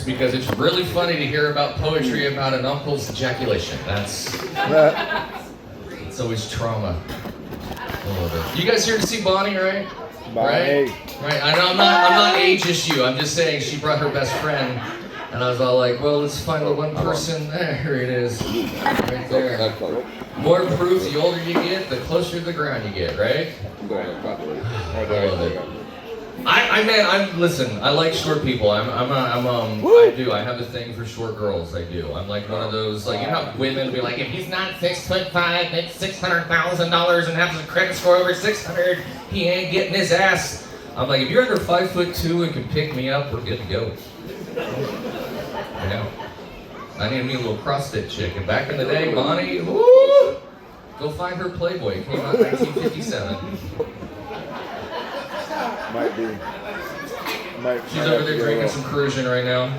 because it's really funny to hear about poetry about an uncle's ejaculation. It's always trauma. A little bit. You guys here to see Bonnie, right? Bonnie. Right. I know I'm not age issue. I'm just saying she brought her best friend, and I was all like, well, let's find the one person. There it is, right there. More proof. The older you get, the closer to the ground you get, right? Listen, I like short people. I do. I have a thing for short girls. I do. I'm like one of those, like, you know how women be like, if he's not 6'5", makes $600,000 and has a credit score over 600, he ain't getting his ass. I'm like, if you're under 5'2" and can pick me up, we're good to go. You know, I need me a little CrossFit chick. And back in the day, Bonnie, woo! Go find her Playboy. It came out in 1957. She's over there drinking some Cruisin' right now.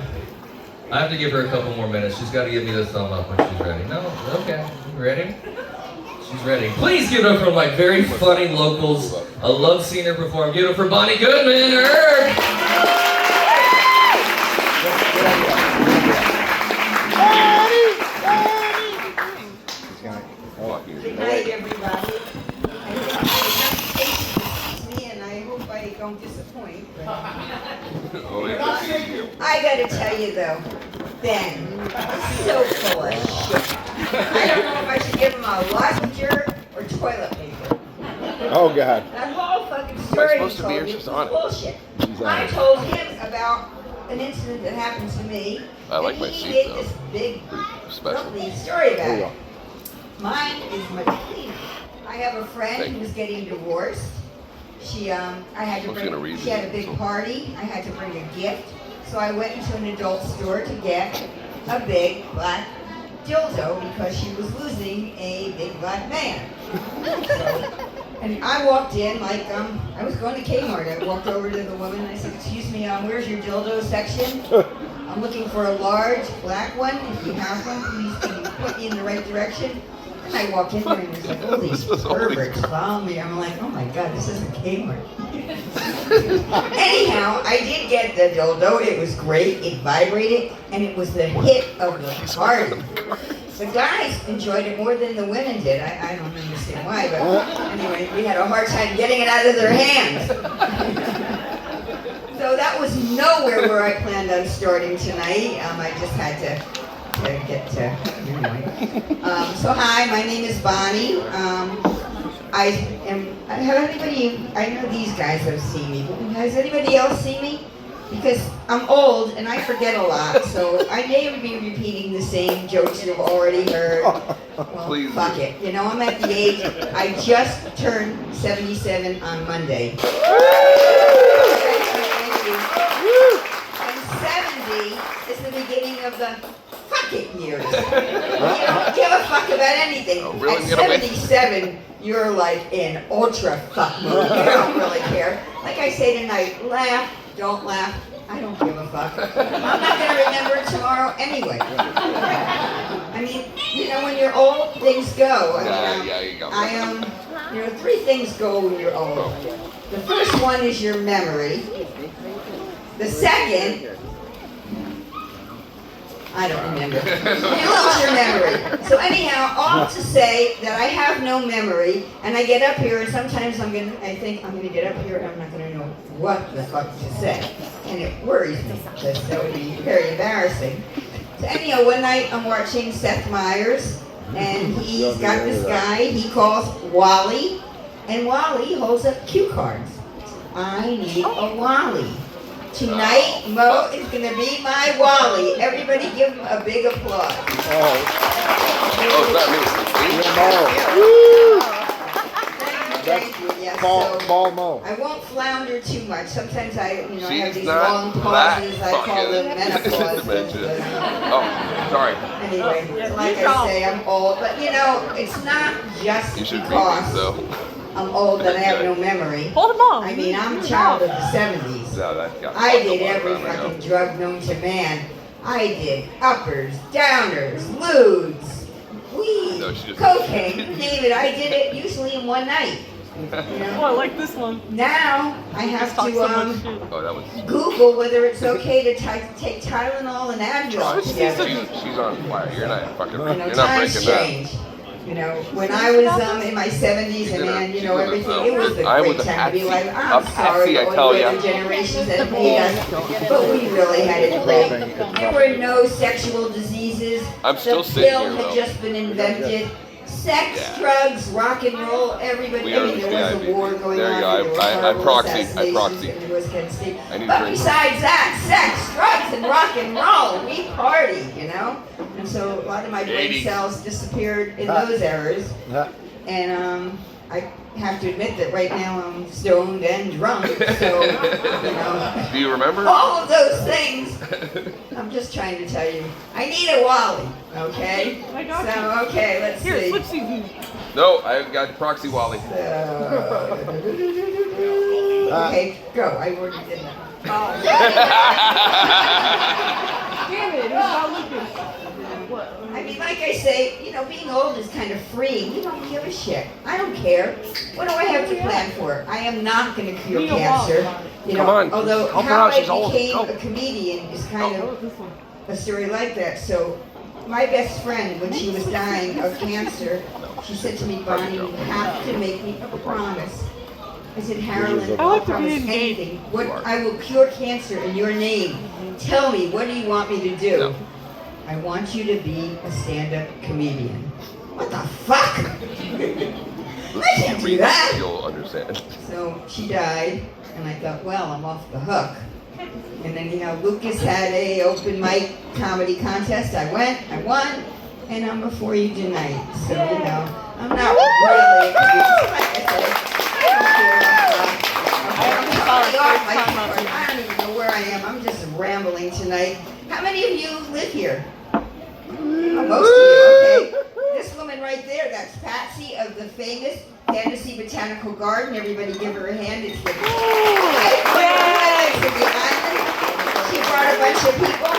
I have to give her a couple more minutes. She's got to give me the thumb up when she's ready. No? Okay. You ready? She's ready. Please give it up for my very funny locals. I love seeing her perform. Give it up for Bonnie Goodman. Good night, everybody. I hope I don't disappoint. I gotta tell you though, Ben is so full of shit. I don't know if I should give him a lounger or toilet paper. Oh God. That whole fucking story he told me was bullshit. I told him about an incident that happened to me. I like my he seat, made though. this big, Special. lovely story about it. Mine is much cleaner. I have a friend who was getting divorced. She had a big party. I had to bring a gift. So I went into an adult store to get a big black dildo because she was losing a big black man. And I walked in like, I was going to Kmart. I walked over to the woman and I said, excuse me, where's your dildo section? I'm looking for a large black one. If you have one, please can you point me in the right direction? And I walk in there and there's like all these perverts following me. I'm like, oh my God, this isn't Kmart. Anyhow, I did get the dildo. It was great. It vibrated and it was the hit of the party. The guys enjoyed it more than the women did. I don't understand why, but anyway, we had a hard time getting it out of their hands. So that was nowhere where I planned on starting tonight. I just had to get to, anyway. So hi, my name is Bonnie. I know these guys have seen me, but has anybody else seen me? Because I'm old and I forget a lot, so I may be repeating the same jokes you've already heard. Well, Please. fuck it. You know, I'm at the age, I just turned 77 on Monday. And 70 is the beginning of the fucking years. You don't give a fuck about anything. Oh, really? At 77, you're like in ultra fuck mode. You don't really care. Like I say tonight, laugh, don't laugh. I don't give a fuck. I'm not going to remember it tomorrow anyway. I mean, you know, when you're old, things go. You know, three things go when you're old. The first one is your memory. The second, I don't remember. You lose your memory. So anyhow, all to say that I have no memory, and I get up here, and sometimes I think I'm gonna get up here, and I'm not gonna know what the fuck to say, and it worries me because that would be very embarrassing. So anyhow, one night I'm watching Seth Meyers, and he's got this guy he calls Wally, and Wally holds up cue cards. I need a Wally. Tonight, Mo is going to be my Wally. Everybody give him a big applause. Thank you. Yes, Ball Mo. I won't flounder too much. Sometimes I have these not long pauses. I call them menopause. Sorry. Anyway, like I say, I'm old. But you know, it's not just because I'm old that I have no memory. Hold them on. I mean, I'm a child of the 70s. I did every fucking drug known to man. I did uppers, downers, ludes, weed, cocaine, you name it. I did it usually in one night. You know? Oh, I like this one. Now I have Talk to so much shit. Oh, that was. Google whether it's okay to take Tylenol and Advil together. She's on fire. You're not fucking. You know, You're not times breaking that. change. You know, when I was in my 70s and man, you know, everything, it was a I great was a time to be patsy. like, I'm A sorry, patsy, I all tell the ya. other generations that made us, but we really had it great. There were no sexual diseases. I'm still the sitting pill here, had though. just been invented. Sex, Yeah. drugs, rock and roll, everybody. We I mean, there was understand. a war going There you on. go. There were I horrible proxy. I assassinations, proxy. and there was Kent State. I need a But drink. besides that, sex, drugs, and rock and roll, we party, you know? And so a lot of my brain 80s. cells disappeared in those eras. And I have to admit that right now I'm stoned and drunk, so, you know. Do you remember? All of those things, I'm just trying to tell you. I need a Wally, okay? I got you. So, okay, let's Here, see. flip season. No, I got proxy Wally. Okay, go. I already did that. Damn it, it's not Lucas. What? I mean, like I say, you know, being old is kind of free. You don't give a shit. I don't care. What do I have to plan for? I am not going to cure Need a cancer. wall. You know, Come on. although Help her how out, I she's old. became Go. a comedian is kind Oh, of this one. a story like that. So, my best friend, when she was dying of cancer, she said to me, Bonnie, you have to make me a promise. I said, Harlan, I I'll like to be promise engaged. anything. What I will cure cancer in your name. Tell me, what do you want me to do? No. I want you to be a stand-up comedian. What the fuck? I can't do that. You'll understand. So she died, and I thought, well, I'm off the hook. And then, you know, Lucas had a open mic comedy contest. I went, I won, and I'm before you tonight. So, you know, I'm not really, like I said, I don't care about I'm totally off my keyboard. I don't even know where I am. I'm just rambling tonight. How many of you live here? Oh, most of you, okay. This woman right there, that's Patsy of the famous Fantasy Botanical Garden. Everybody give her a hand. It's the highlights of the island. She brought a bunch of people.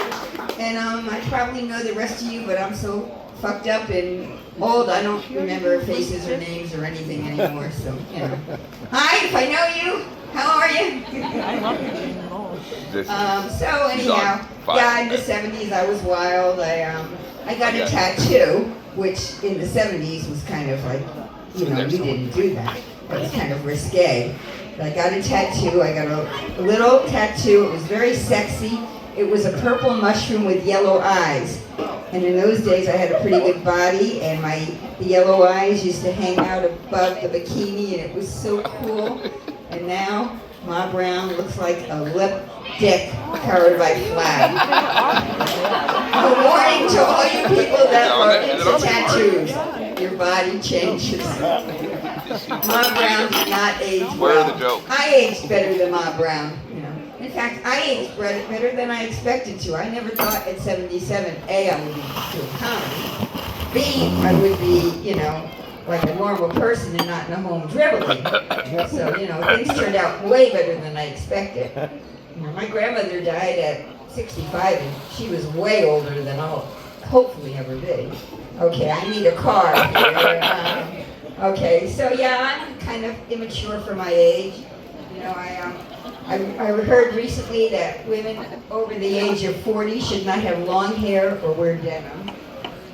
And I probably know the rest of you, but I'm so fucked up and old, I don't remember faces or names or anything anymore. So, you know. Hi, if I know you, how are you? I love you. So anyhow, Fine. yeah, in the 70s I was wild. I got a tattoo, which in the 70s was kind of like, you know, you didn't do that. That was kind of risque. But I got a tattoo. I got a little tattoo. It was very sexy. It was a purple mushroom with yellow eyes. And in those days I had a pretty good body, and the yellow eyes used to hang out above the bikini, and it was so cool. And now Ma Brown looks like a lip dick covered by flag. A warning to all you people that are into tattoos. Your body changes. Ma Brown did not age Where are the well. jokes? I aged better than Ma Brown. You know. In fact, I aged better than I expected to. I never thought at 77, A, I would be doing comedy. B, I would be, you know, like a normal person and not in a home dribbling. So, you know, things turned out way better than I expected. You know, my grandmother died at 65, and she was way older than I'll hopefully ever be. Okay, I need a car here. Okay, so yeah, I'm kind of immature for my age. You know, I heard recently that women over the age of 40 should not have long hair or wear denim.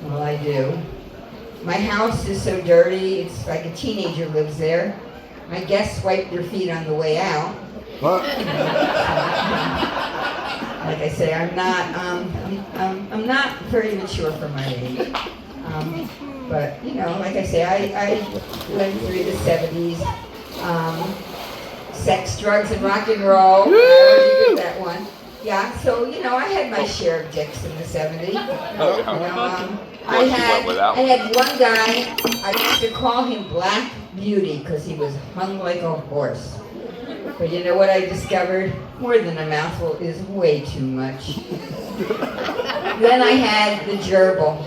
Well, I do. My house is so dirty, it's like a teenager lives there. My guests wipe their feet on the way out. What? Like I say, I'm not very mature for my age. But you know, like I say, I went through the 70s. Sex, drugs, and rock and roll. I already did that one. Yeah, so you know, I had my share of dicks in the 70s. Oh, You know, Well, she went with that I had one guy, I used to call him Black Beauty because he was hung like a horse. But you know what I discovered? More than a mouthful is way too much. Then I had the gerbil.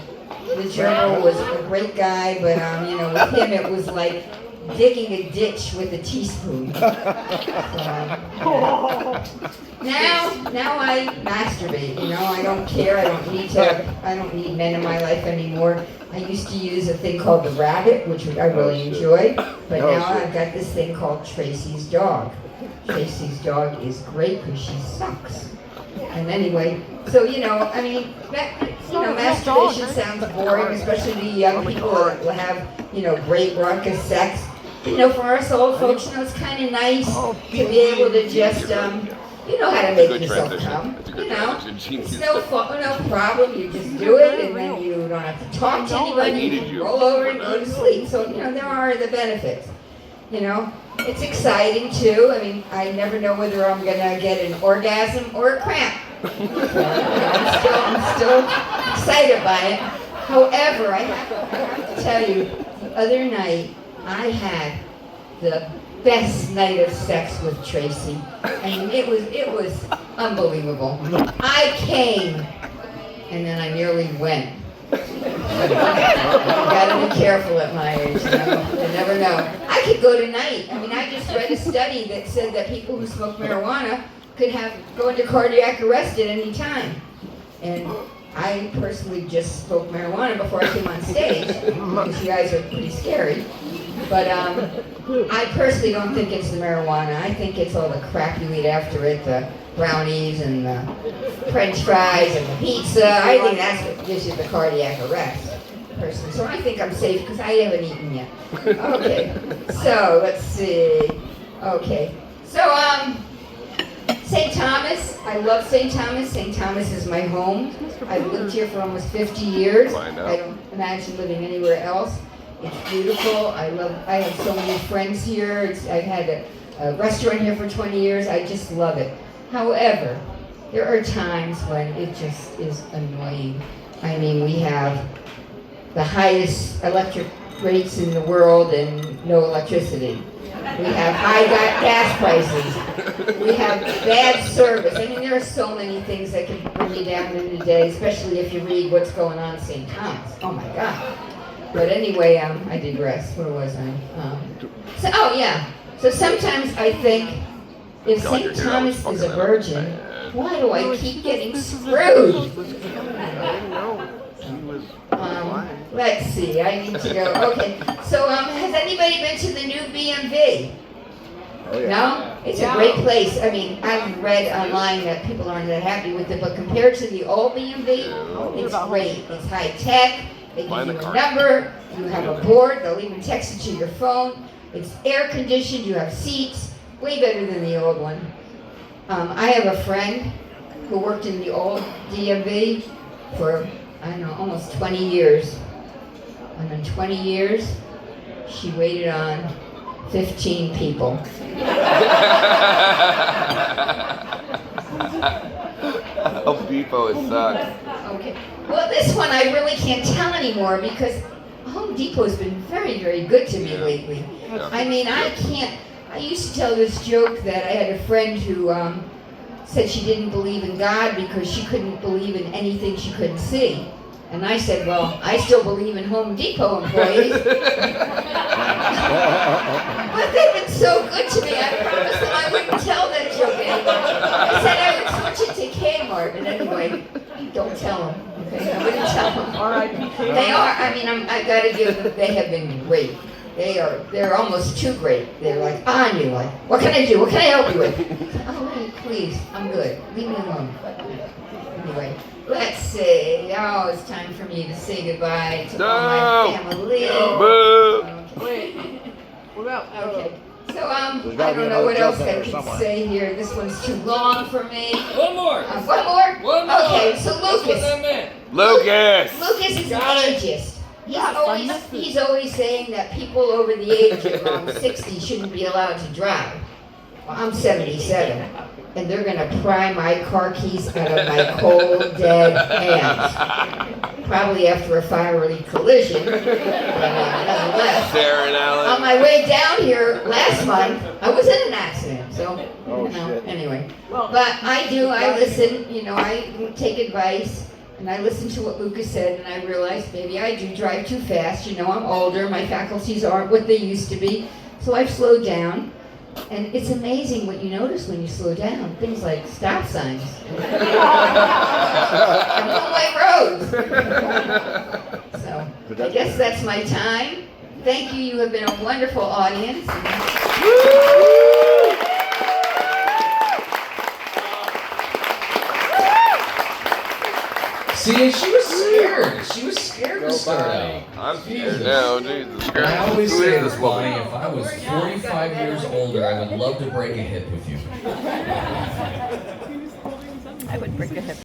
The gerbil was a great guy, but you know, with him it was like digging a ditch with a teaspoon. So, now I masturbate. You know, I don't care. I don't need men in my life anymore. I used to use a thing called the rabbit, which I really enjoyed, but now I've got this thing called Tracy's dog. Tracy's dog is great because she sucks. And anyway, so masturbation sounds boring, especially to young people that will have, great raucous sex. For us old folks, it's kind of nice to be able to just, how to make yourself come. It's no problem. You just do it, and then you don't have to talk to anybody. You roll over and go to sleep. So, there are the benefits. It's exciting too. I mean, I never know whether I'm gonna get an orgasm or a cramp. I'm still excited by it. However, I have to tell you, the other night I had the best night of sex with Tracy. I mean, it was unbelievable. I came, and then I nearly went. You gotta be careful at my age, You never know. I could go tonight. I mean, I just read a study that said that people who smoke marijuana could go into cardiac arrest at any time. And I personally just smoked marijuana before I came on stage, because you guys are pretty scary. But I personally don't think it's the marijuana. I think it's all the crap you eat after it, the brownies and the French fries and the pizza. I think that's what gives you the cardiac arrest, personally. So I think I'm safe because I haven't eaten yet. Okay, so let's see. Okay, so St. Thomas. I love St. Thomas. St. Thomas is my home. I've lived here for almost 50 years. I don't imagine living anywhere else. It's beautiful. I have so many friends here. I've had a restaurant here for 20 years. I just love it. However, there are times when it just is annoying. I mean, we have the highest electric rates in the world and no electricity. We have high gas prices. We have bad service. I mean, there are so many things that can bring you down in the day, especially if you read what's going on in St. Thomas. Oh my God. But anyway, I digress. Where was I? So sometimes I think, if St. Thomas is a virgin, why do I keep getting screwed? Let's see, I need to go. Okay, so has anybody been to the new BMV? Oh, yeah. No? It's a great place. I mean, I've read online that people aren't that happy with it, but compared to the old BMV, it's great. It's high tech. They give you a number. You have a board. They'll even text it to your phone. It's air conditioned. You have seats. Way better than the old one. I have a friend who worked in the old DMV for, I don't know, almost 20 years. And in 20 years, she waited on 15 people. Home Depot is sucks. Okay. Well, this one I really can't tell anymore because Home Depot's been very, very good to me lately. I mean, I used to tell this joke that I had a friend who said she didn't believe in God because she couldn't believe in anything she couldn't see. And I said, well, I still believe in Home Depot employees. But they've been so good to me, I promised them I wouldn't tell that joke anymore. I said I would switch it to Kmart, but anyway, don't tell them, okay? I wouldn't tell them. They are, I mean, I've got to give them, they have been great. They're almost too great. They're like on you, like, what can I do? What can I help you with? Oh, wait, please, I'm good. Leave me alone. Anyway, let's see. Oh, it's time for me to say goodbye to all my family. Wait, what about? Okay. So, I don't know what else I can say here. This one's too long for me. One more. One more? One more. Okay, so Lucas. Lucas Lucas is an ageist. He's always saying that people over the age of 60 shouldn't be allowed to drive. Well, I'm 77, and they're going to pry my car keys out of my cold, dead hands. Probably after a fiery collision, but nonetheless. Sarah and Alan. On my way down here last month, I was in an accident, so, shit. anyway. But I listen, I take advice. And I listened to what Lucas said, and I realized maybe I do drive too fast. You know, I'm older. My faculties aren't what they used to be. So I've slowed down. And it's amazing what you notice when you slow down. Things like stop signs. And one-way roads. So I guess that's my time. Thank you. You have been a wonderful audience. See, she was scared. She was scared to start out. I'm scared now, Jesus And Christ. I always Who say is this, Bonnie, if I was 45 years older, I would love to break a hip with you. I would break a hip.